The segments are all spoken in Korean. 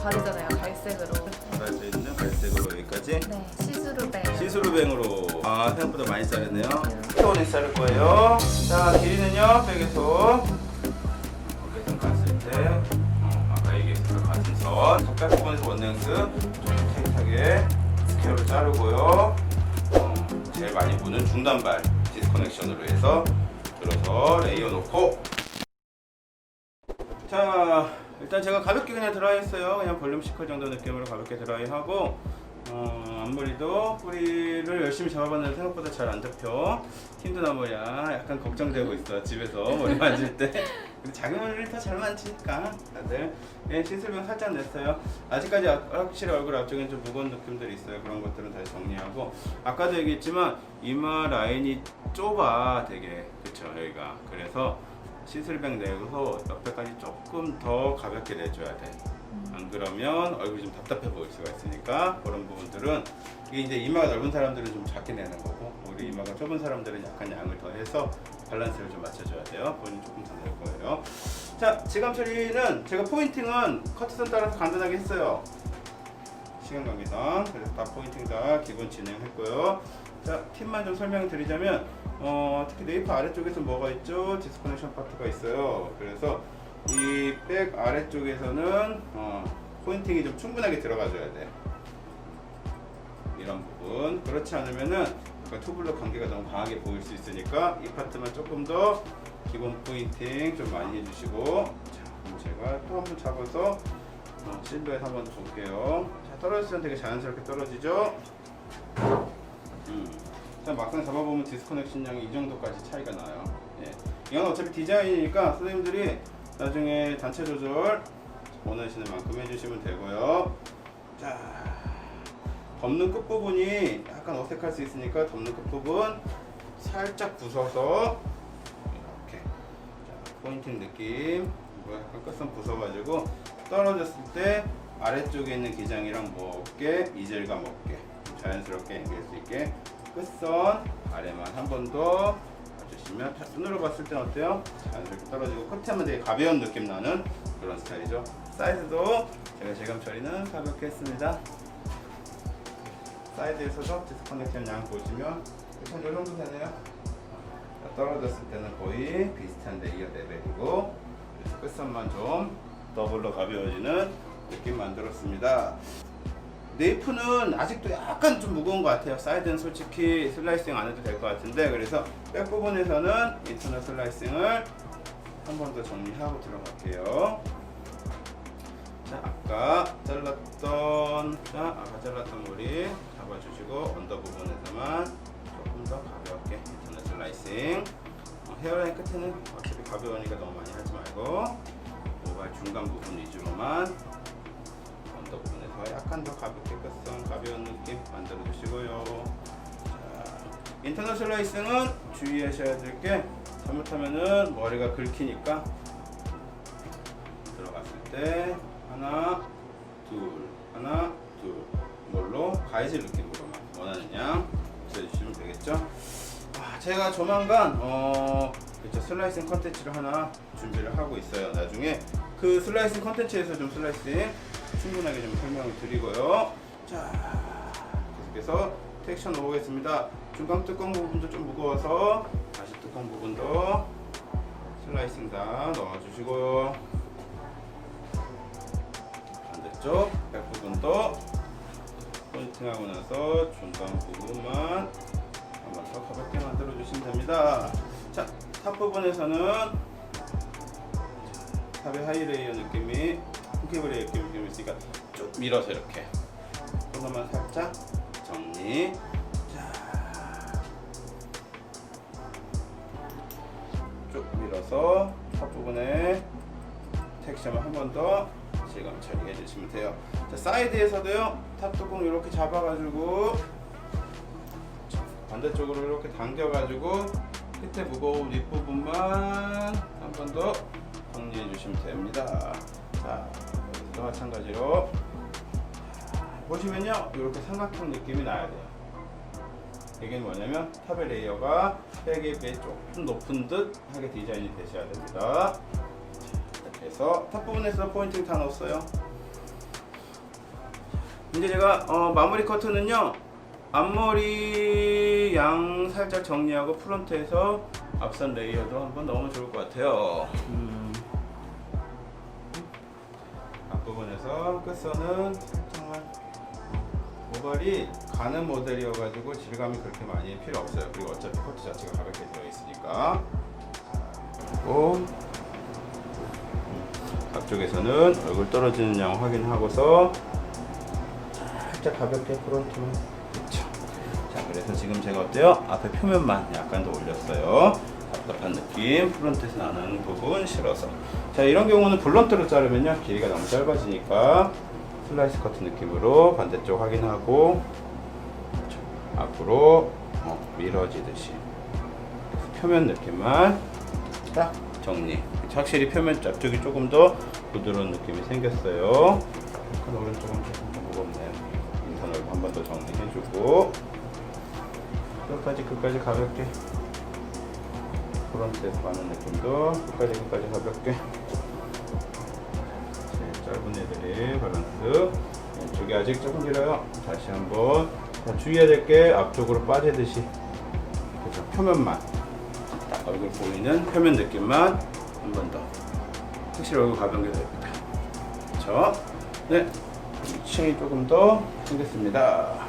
다르잖아요. 갈색으로. 갈색 있는 갈색으로 여기까지. 네, 시스루뱅. 시스루뱅으로. 아, 생각보다 많이 자르네요. 손에 자를 거예요. 자, 길이는요, 백에서 어깨선 갔을 때, 아까 얘기했던 가슴선, 턱뼈 부분에서 원랭스 좀 타이트하게 스퀘어로 자르고요. 제일 많이 보는 중단발 디스커넥션으로 해서 들어서 레이어 놓고. 자, 일단 제가 가볍게 그냥 드라이 했어요. 그냥 볼륨 시컬 정도 느낌으로 가볍게 드라이 하고, 앞머리도 뿌리를 열심히 잡아봤는데 생각보다 잘 안 잡혀. 힘드나 뭐야. 약간 걱정되고 있어. 집에서 머리 만질 때. 근데 작은 머리를 더 잘 만지니까 다들. 예, 시술병 살짝 냈어요. 아직까지 확실히 얼굴 앞쪽엔 좀 무거운 느낌들이 있어요. 그런 것들은 다시 정리하고. 아까도 얘기했지만 이마 라인이 좁아 되게. 그쵸, 여기가. 그래서 시술병 내고서 옆에까지 조금 더 가볍게 내줘야 돼. 안 그러면 얼굴이 좀 답답해 보일 수가 있으니까 그런 부분들은, 이게 이제 이마가 넓은 사람들은 좀 작게 내는 거고, 우리 이마가 좁은 사람들은 약간 양을 더 해서 밸런스를 좀 맞춰줘야 돼요. 본인 조금 더 낼 거예요. 자, 지금 처리는 제가 포인팅은 커트선 따라서 간단하게 했어요. 시간 관계상. 그래서 다 포인팅 다 기본 진행했고요. 자, 팁만 좀 설명드리자면, 특히 네이프 아래쪽에서 뭐가 있죠? 디스커넥션 파트가 있어요. 그래서 이 백 아래쪽에서는 포인팅이 좀 충분하게 들어가줘야 돼. 이런 부분. 그렇지 않으면은 투블럭 관계가 너무 강하게 보일 수 있으니까 이 파트만 조금 더 기본 포인팅 좀 많이 해주시고. 자, 그럼 제가 또 한번 잡아서 실루엣 한번 볼게요. 자, 떨어질 때는 되게 자연스럽게 떨어지죠? 자, 막상 잡아보면 디스커넥션 양이 이 정도까지 차이가 나요. 예. 이건 어차피 디자인이니까 선생님들이 나중에 단체 조절 원하시는 만큼 해주시면 되고요. 자, 덮는 끝부분이 약간 어색할 수 있으니까 덮는 끝부분 살짝 부숴서 이렇게. 자, 포인팅 느낌. 약간 끝선 부숴가지고 떨어졌을 때 아래쪽에 있는 기장이랑 먹게, 이젤과 먹게 자연스럽게 앵길 수 있게 끝선 아래만 한 번 더 봐주시면, 눈으로 봤을 땐 어때요? 자연스럽게 떨어지고 끝에 하면 되게 가벼운 느낌 나는 그런 스타일이죠. 사이드도 제가 지금 처리는 가볍게 했습니다. 사이드에서도 디스커넥션 양 보시면 한 이 정도 되네요. 떨어졌을 때는 거의 비슷한 레이어 레벨이고, 그래서 끝선만 좀 더블로 가벼워지는 느낌 만들었습니다. 네이프는 아직도 약간 좀 무거운 것 같아요. 사이드는 솔직히 슬라이싱 안 해도 될 것 같은데, 그래서 백 부분에서는 인터널 슬라이싱을 한 번 더 정리하고 들어갈게요. 자, 아까 잘랐던 머리 잡아주시고 언더 부분에서만 조금 더 가볍게 인터널 슬라이싱. 헤어라인 끝에는 어차피 가벼우니까 너무 많이 하지 말고 모발 중간 부분 위주로만, 언더 부분에서 약간 더 가볍게 끝선 가벼운 느낌 만들어 주시고요. 자, 인터널 슬라이싱은 주의하셔야 될 게, 잘못하면은 머리가 긁히니까 들어갔을 때 하나 둘 이걸로 가이질 느낌으로만 원하는 양 붙여주시면 되겠죠. 제가 조만간 그쵸, 슬라이싱 컨텐츠를 하나 준비를 하고 있어요. 나중에 그 슬라이싱 컨텐츠에서 좀 슬라이싱 충분하게 좀 설명을 드리고요. 자, 계속해서 텍스처 넣어보겠습니다. 중간 뚜껑 부분도 좀 무거워서 다시 뚜껑 부분도 슬라이싱 다 넣어주시고요. 반대쪽 백 부분도 포인팅하고 나서 중간 부분만 한 번 더 가볍게 만들어 주시면 됩니다. 자, 탑 부분에서는 탑의 하이레이어 느낌이 후케이블의 느낌이 있으니까 쭉 밀어서 이렇게 코너만 살짝 정리. 자, 쭉 밀어서 탑 부분에 텍스처만 한 번 더 지금 처리해 주시면 돼요. 자, 사이드에서도요, 탑 뚜껑 이렇게 잡아가지고 반대쪽으로 이렇게 당겨가지고 끝에 무거운 윗부분만 한 번 더 정리해 주시면 됩니다. 자, 여기서도 마찬가지로 보시면요, 이렇게 삼각형 느낌이 나야 돼요. 이게 뭐냐면 탑의 레이어가 백에 비해 조금 높은 듯 하게 디자인이 되셔야 됩니다. 이렇게 해서 탑 부분에서 포인팅 다 넣었어요. 이제 제가 마무리 커트는요, 앞머리 양 살짝 정리하고 프론트에서 앞선 레이어도 한번 넣으면 좋을 것 같아요. 앞부분에서 끝선은 살짝만, 모발이 가는 모델이어가지고 질감이 그렇게 많이 필요 없어요. 그리고 어차피 커트 자체가 가볍게 들어있으니까. 그리고 앞쪽에서는 얼굴 떨어지는 양 확인하고서 살짝 가볍게 프론트만. 그렇죠. 자, 그래서 지금 제가 어때요? 앞에 표면만 약간 더 올렸어요. 답답한 느낌, 프론트에서 나는 부분 실어서. 자, 이런 경우는 블런트로 자르면요, 길이가 너무 짧아지니까 슬라이스 커트 느낌으로 반대쪽 확인하고, 그렇죠. 앞으로 밀어지듯이 표면 느낌만 딱 정리. 확실히 표면 앞쪽이 조금 더 부드러운 느낌이 생겼어요. 오른쪽은 조금 더 무겁네요. 인선을 한 번 더 정리해주고, 끝까지 가볍게 프론트에서 가는 느낌도 끝까지 가볍게. 제일 짧은 애들이 밸런스. 왼쪽이 아직 조금 길어요. 다시 한번. 주의해야 될 게 앞쪽으로 빠지듯이, 그래서 표면만, 딱 얼굴 보이는 표면 느낌만 한 번 더. 확실히 얼굴 가벼운 게 됩니다. 그렇죠? 네, 층이 조금 더 생겼습니다.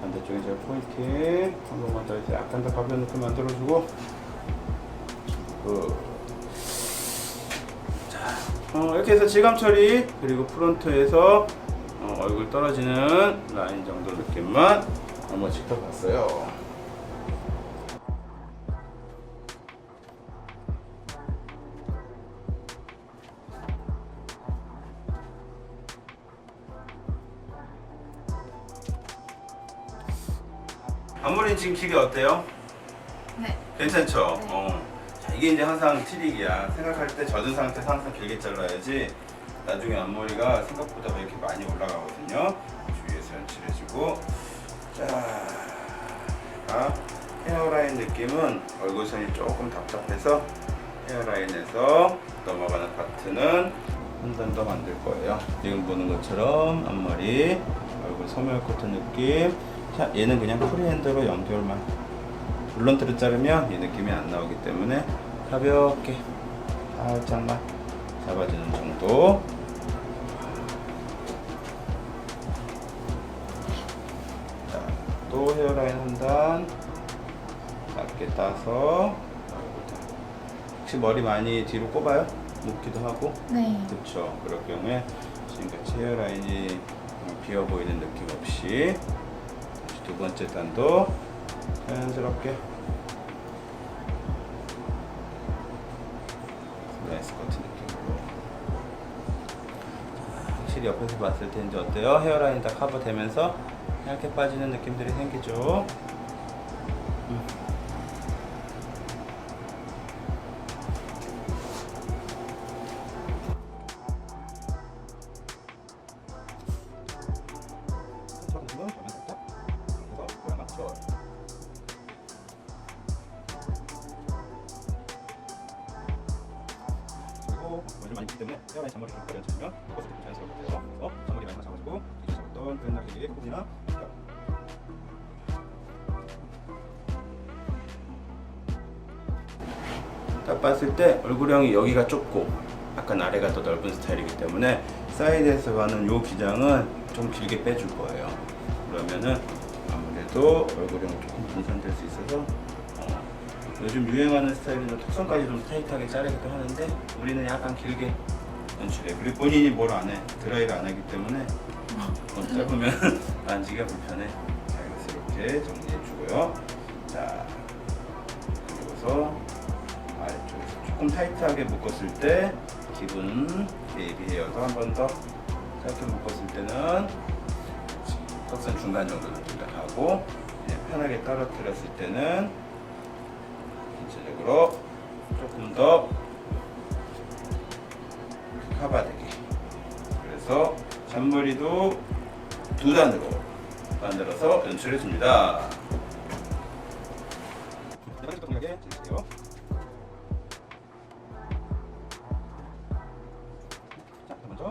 반대쪽에 제가 포인트 한 번만 더 해서 약간 더 가벼운 느낌 만들어주고, 자, 이렇게 해서 질감 처리, 그리고 프론트에서 얼굴 떨어지는 라인 정도 느낌만 한번 짚어봤어요. 앞머리 지금 길이 어때요? 네. 괜찮죠? 네. 자, 이게 이제 항상 트릭이야. 생각할 때 젖은 상태에서 항상 길게 잘라야지 나중에 앞머리가 생각보다 이렇게 많이 올라가거든요. 주위에서 연출해주고. 자, 헤어라인 느낌은 얼굴선이 조금 답답해서 헤어라인에서 넘어가는 파트는 한 단 더 만들 거예요. 지금 보는 것처럼 앞머리, 얼굴 소멸 커트 느낌. 자, 얘는 그냥 프리핸드로 연결만. 블런트를 자르면 이 느낌이 안 나오기 때문에 가볍게 살짝만 잡아주는 정도. 자, 또 헤어라인 한 단 낮게 따서. 혹시 머리 많이 뒤로 꼽아요? 묶기도 하고. 네. 그렇죠. 그럴 경우에 지금같이 헤어라인이 비어 보이는 느낌 없이 다시 두 번째 단도 자연스럽게 슬라이스 커트 느낌으로. 확실히 옆에서 봤을 때 이제 어때요? 헤어라인 다 커버되면서 얇게 빠지는 느낌들이 생기죠. 머리를 많이 기 때문에 헤어라인 잔머리 좀 가려주면 겉을 좀 자연스럽게 돼요. 그래서 잔머리 라인만 잡아주고 이제 잡았던 그랜 날개기 코분이나 딱 봤을 때 얼굴형이 여기가 좁고 약간 아래가 더 넓은 스타일이기 때문에 사이드에서 가는 요 기장은 좀 길게 빼줄 거예요. 그러면은 아무래도 얼굴형이 조금 분산될 수 있어서 요즘 유행하는 스타일은 턱선까지 좀 타이트하게 자르기도 하는데 우리는 약간 길게 연출해. 그리고 본인이 뭘 안 해, 드라이를 안 하기 때문에 짧으면 만지기가 불편해. 자, 이렇게 정리해 주고요. 자, 그리고서 아래쪽에서 조금 타이트하게 묶었을 때 기분 베이비 헤어도 한 번 더 짧게 묶었을 때는 턱선 중간 정도 느낌을 하고, 편하게 떨어뜨렸을 때는 전체적으로 조금 더 커버되게. 그래서 잔머리도 두 단으로 만들어서 연출해 줍니다. 동일하게 찍을게요. 자, 먼저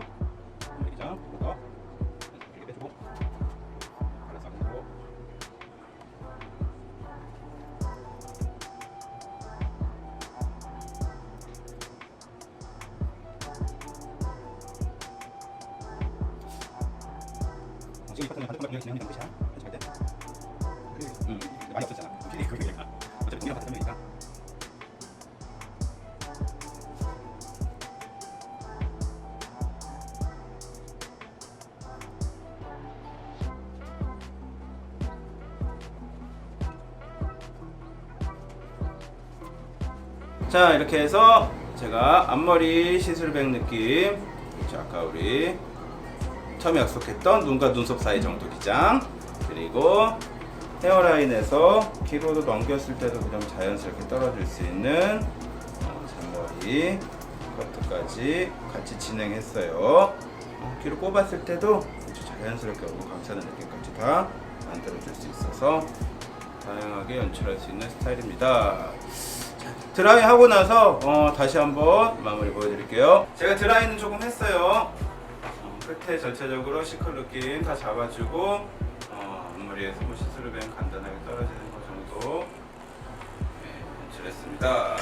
기장, 이거 지금 이 파트는 반대편 진행이 되는 것이야. 잘 돼. 많이 없었잖아. 필이 그러니까. 어차피 동일한 파트 때문이니까. 자, 이렇게 해서 제가 앞머리 시술백 느낌, 그렇죠, 아까 우리 처음에 약속했던 눈과 눈썹 사이 정도 기장, 그리고 헤어라인에서 뒤로도 넘겼을 때도 그냥 자연스럽게 떨어질 수 있는 잔머리 커트까지 같이 진행했어요. 뒤로 꼽았을 때도 아주 자연스럽게 얼굴 감싸는 느낌까지 다 만들어줄 수 있어서 다양하게 연출할 수 있는 스타일입니다. 드라이 하고 나서 다시 한번 마무리 보여드릴게요. 제가 드라이는 조금 했어요. 끝에 전체적으로 시컬 느낌 다 잡아주고 앞머리에서 뭐 시스루뱅 간단하게 떨어지는 것 정도 연출했습니다.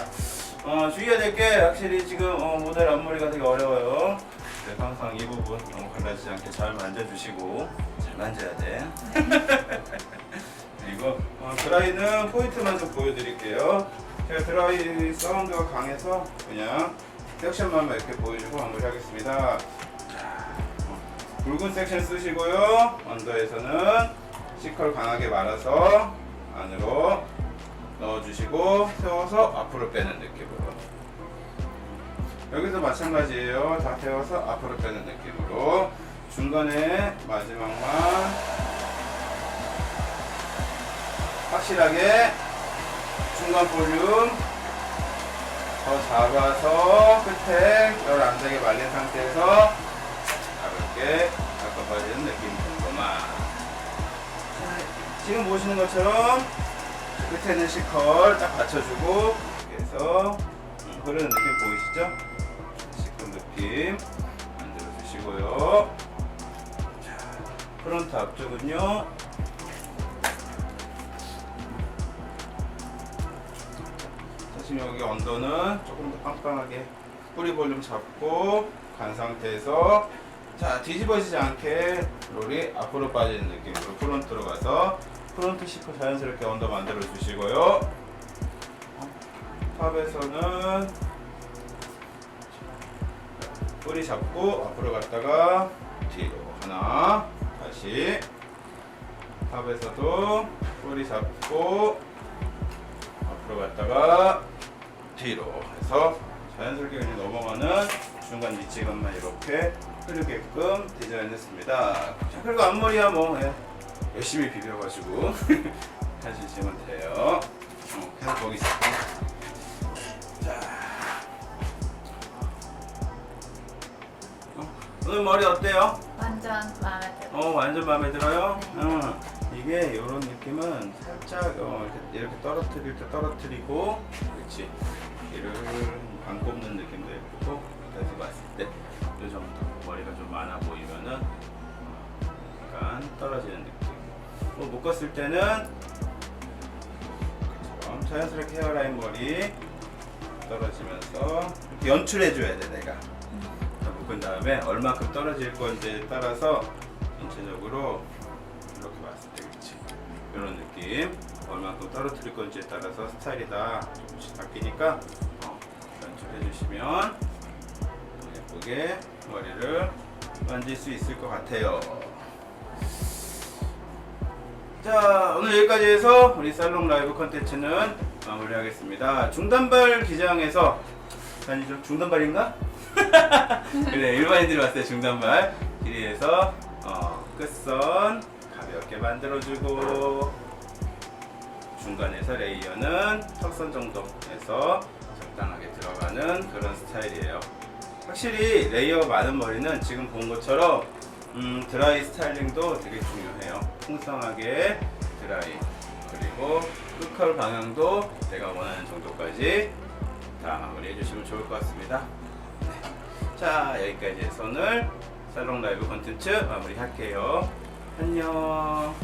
주의해야 될 게 확실히 지금 모델 앞머리가 되게 어려워요. 그래서 항상 이 부분 너무 갈라지지 않게 잘 만져주시고, 잘 만져야 돼. 그리고 드라이는 포인트만 좀 보여드릴게요. 제가 드라이 사운드가 강해서 그냥 섹션만 이렇게 보여주고 마무리하겠습니다. 굵은 섹션 쓰시고요. 언더에서는 C컬 강하게 말아서 안으로 넣어주시고 세워서 앞으로 빼는 느낌으로. 여기서 마찬가지예요. 다 세워서 앞으로 빼는 느낌으로. 중간에 마지막만 확실하게 중간 볼륨 더 잡아서 끝에 열 안 되게 말린 상태에서 가볍게 깎아빠지는 느낌 정도만. 지금 보시는 것처럼 끝에는 C컬 딱 받쳐주고 이렇게 해서 흐르는 느낌 보이시죠? C컬 느낌 만들어주시고요. 자, 프론트 앞쪽은요. 지금 여기 언더는 조금 더 빵빵하게 뿌리 볼륨 잡고 간 상태에서 자, 뒤집어지지 않게 롤이 앞으로 빠지는 느낌으로 프론트로 가서 프론트 C컬 자연스럽게 언더 만들어 주시고요. 탑에서는 뿌리 잡고 앞으로 갔다가 뒤로 하나, 다시 탑에서도 뿌리 잡고 앞으로 갔다가 뒤로 해서 자연스럽게 그냥 넘어가는 중간 위치감만 이렇게 흐르게끔 디자인했습니다. 자, 그리고 앞머리야 뭐 열심히 비벼가지고 해주시면 돼요. 계속 거기 있을게. 자, 오늘 머리 어때요? 완전 마음에 들어요. 완전 마음에 들어요? 이게 이런 느낌은 살짝 이렇게 떨어뜨릴 때 떨어뜨리고, 그렇지, 이를 안 꼽는 느낌도 예쁘고, 다시 봤을 때 이 정도 머리가 좀 많아 보이면은 약간 떨어지는 느낌. 뭐 묶었을 때는 그처럼 자연스럽게 헤어라인 머리 떨어지면서 이렇게 연출해줘야 돼. 내가 묶은 다음에 얼마큼 떨어질 건지에 따라서 전체적으로 이렇게 봤을 때, 그렇지, 이런 느낌, 얼마큼 떨어뜨릴 건지에 따라서 스타일이 다 조금씩 바뀌니까 연출해 주시면 예쁘게 머리를 만질 수 있을 것 같아요. 자, 오늘 여기까지 해서 우리 살롱 라이브 컨텐츠는 마무리하겠습니다. 중단발 기장에서, 아니죠, 중단발인가? 그래, 일반인들이 봤을 때 중단발 길이에서 끝선 가볍게 만들어주고, 중간에서 레이어는 턱선 정도에서 적당하게 들어가는 그런 스타일이에요. 확실히 레이어가 많은 머리는 지금 본 것처럼 드라이 스타일링도 되게 중요해요. 풍성하게 드라이, 그리고 끝컬 방향도 내가 원하는 정도까지 다 마무리 해주시면 좋을 것 같습니다. 자, 여기까지 해서 오늘 살롱 라이브 컨텐츠 마무리 할게요. 안녕.